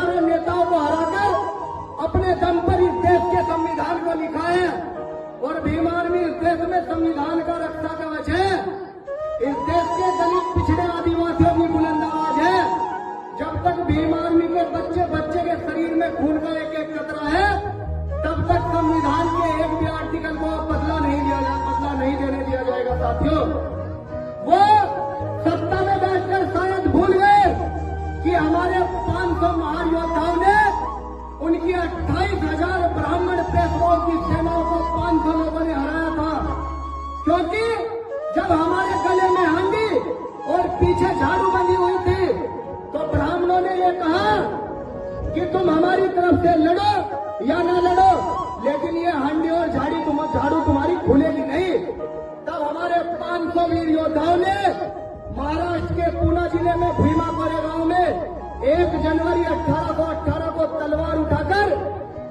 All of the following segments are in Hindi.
सारे नेताओं को हराकर अपने दम पर इस देश के संविधान को लिखा है। और भीम आर्मी इस देश में संविधान का रक्षा कवच है। इस देश के दलित पिछड़े आदिवासियों की बुलंद आवाज है। जब तक भीम आर्मी के बच्चे बच्चे के शरीर में खून का एक एक कतरा है, तब तक संविधान के एक भी आर्टिकल को बदला नहीं देने दिया जाएगा। साथियों, वो सत्ता में बैठकर शायद भूल गए कि हमारे 500 महायोद्धाओं ने उनकी 28,000 ब्राह्मण पेशवाओं की सेनाओं को 500 लोगों ने हराया था। क्योंकि जब हमारे गले में हंडी और पीछे झाड़ू बंधी हुई थी, तो ब्राह्मणों ने ये कहा कि तुम हमारी तरफ से लड़ो या ना लड़ो, लेकिन ये हंडी और झाड़ू तुम्हारी खुलेगी नहीं। तब हमारे 500 वीर योद्धाओं ने महाराष्ट्र के पूना जिले में भीमा कोरेगांव में 1 जनवरी 1818 को तलवार उठाकर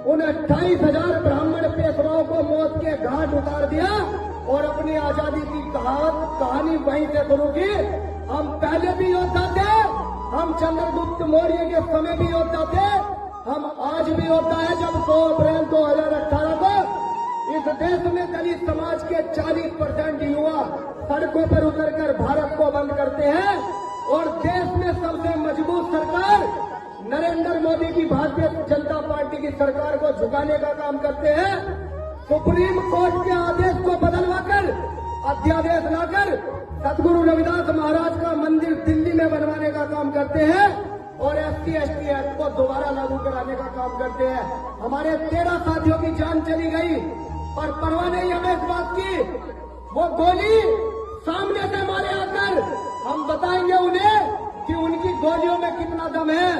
उन 28,000 ब्राह्मण पेशवाओं को मौत के घाट उतार दिया और अपनी आजादी की कहानी वहीं से शुरू की। हम पहले भी योद्धा थे, हम चंद्रगुप्त मौर्य के समय भी योद्धा थे, हम आज भी योद्धा है। जब 2 अप्रैल 2018 को इस देश में दलित समाज के 40% युवा सड़कों पर उतरकर भारत को बंद करते हैं और देश में सबसे मजबूत सरकार नरेंद्र मोदी की भारतीय जनता पार्टी की सरकार को झुकाने का काम करते हैं, सुप्रीम कोर्ट के आदेश को बदलवाकर अध्यादेश लाकर सदगुरु रविदास महाराज का मंदिर दिल्ली में बनवाने का काम करते हैं और SC/ST एक्ट को दोबारा लागू कराने का काम करते हैं। हमारे 13 साथियों की जान चली गई, पर परवाह नहीं हमें इस बात की। वो गोली सामने से मारे आकर हम बताएंगे उन्हें कि उनकी गोलियों में कितना दम है।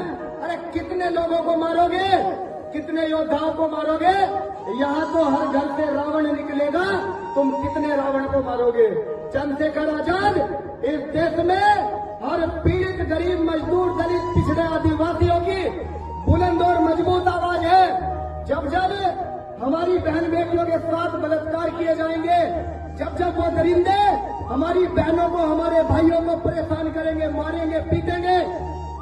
अरे कितने लोगों को मारोगे, कितने योद्धाओं को मारोगे? यहाँ तो हर घर से रावण निकलेगा, तुम कितने रावण को मारोगे? चंद्रशेखर आजाद इस देश में हर पीड़ित गरीब मजदूर दलित पिछड़े आदिवासियों की बुलंद और मजबूत आवाज है। जब जब हमारी बहन बेटियों के साथ बलात्कार किए जाएंगे, जब जब वो दरिंदे हमारी बहनों को हमारे भाइयों को परेशान करेंगे, मारेंगे, पीटेंगे,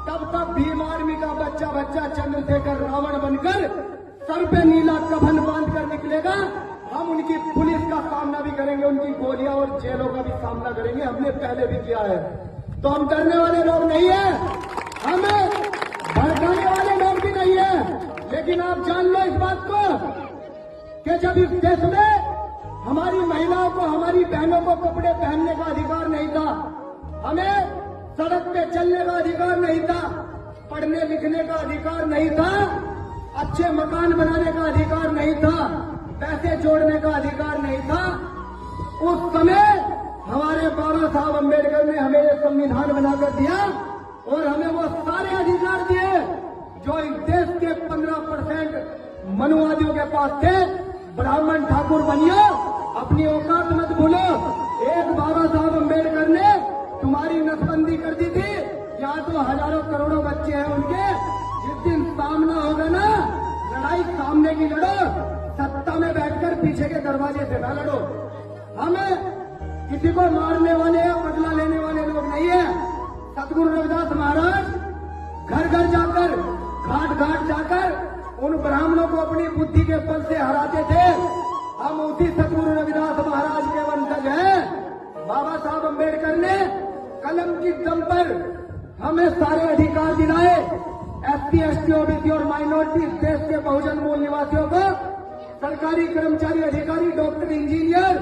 तब तक भीम आर्मी का बच्चा बच्चा चंद्रशेखर रावण बनकर सर पे नीला कफन बांध कर निकलेगा। हम उनकी पुलिस का सामना भी करेंगे, उनकी गोलियां और जेलों का भी सामना करेंगे। हमने पहले भी किया है। तो हम डरने वाले लोग नहीं है, हमें भड़काने वाले लोग भी नहीं है। लेकिन आप जान लो इस बात को कि जब इस देश में हमारी महिलाओं को, हमारी बहनों को कपड़े पहनने का अधिकार नहीं था, हमें सड़क पे चलने का अधिकार नहीं था, पढ़ने लिखने का अधिकार नहीं था, अच्छे मकान बनाने का अधिकार नहीं था, पैसे जोड़ने का अधिकार नहीं था, उस समय हमारे बाबा साहब अम्बेडकर ने हमें ये संविधान बनाकर दिया और हमें वो सारे अधिकार दिए जो इस देश के 15% मनुवादियों के पास थे। ब्राह्मण ठाकुर बनियो, अपनी औकात मत भूलो। एक बाबा साहब अम्बेडकर ने तुम्हारी नसबंदी कर दी थी। यहाँ तो हजारों करोड़ों बच्चे हैं उनके। जिस दिन सामना होगा ना, लड़ाई सामने की लड़ो, सत्ता में बैठकर पीछे के दरवाजे से ना लड़ो। हमें किसी को मारने वाले या बदला लेने वाले लोग नहीं है। सदगुरु रविदास महाराज घर घर जाकर, घाट घाट जाकर उन ब्राह्मणों को अपनी बुद्धि के बल से हराते थे। हम उसी सदगुरु रविदास महाराज के वंशज हैं। बाबा साहब अम्बेडकर ने कलम की दम पर हमें सारे अधिकार दिलाए। SC/ST, OBC और माइनॉरिटी देश के बहुजन मूल निवासियों को सरकारी कर्मचारी, अधिकारी, डॉक्टर, इंजीनियर,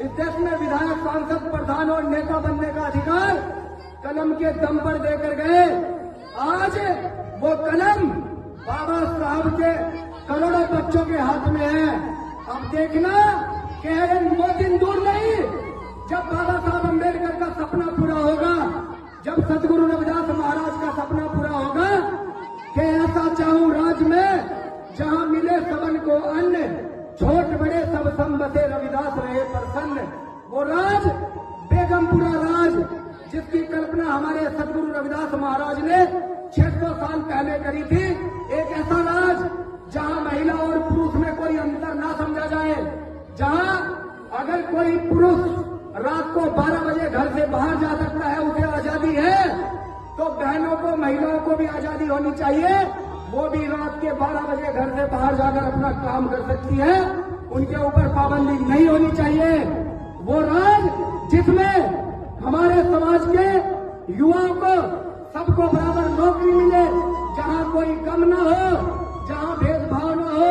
इस देश में विधायक, सांसद, प्रधान और नेता बनने का अधिकार कलम के दम पर देकर गए। आज वो कलम बाबा साहब के करोड़ों बच्चों के हाथ में है। अब देखना कि वो दिन दूर नहीं जब बाबा साहब अम्बेडकर का सपना पूरा होगा, जब सदगुरु रविदास महाराज का सपना पूरा होगा कि ऐसा चाहूं राज में जहां मिले सबन को अन्न, छोट बड़े सब संबते रविदास रहे प्रसन्न। वो राज बेगमपुरा राज जिसकी कल्पना हमारे सदगुरु रविदास महाराज ने 600 साल पहले करी थी। एक ऐसा राज जहां महिला और पुरुष में कोई अंतर ना समझा जाए, जहां अगर कोई पुरुष रात को 12 बजे घर से बाहर जा सकता है, उसे आजादी है, तो बहनों को, महिलाओं को भी आजादी होनी चाहिए। वो भी रात के 12 बजे घर से बाहर जाकर अपना काम कर सकती है, उनके ऊपर पाबंदी नहीं होनी चाहिए। वो राज जिसमें हमारे समाज के युवाओं को सबको बराबर नौकरी मिले, जहां कोई कम न हो, जहां भेदभाव न हो,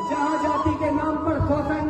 जहां जाति के नाम पर शोषण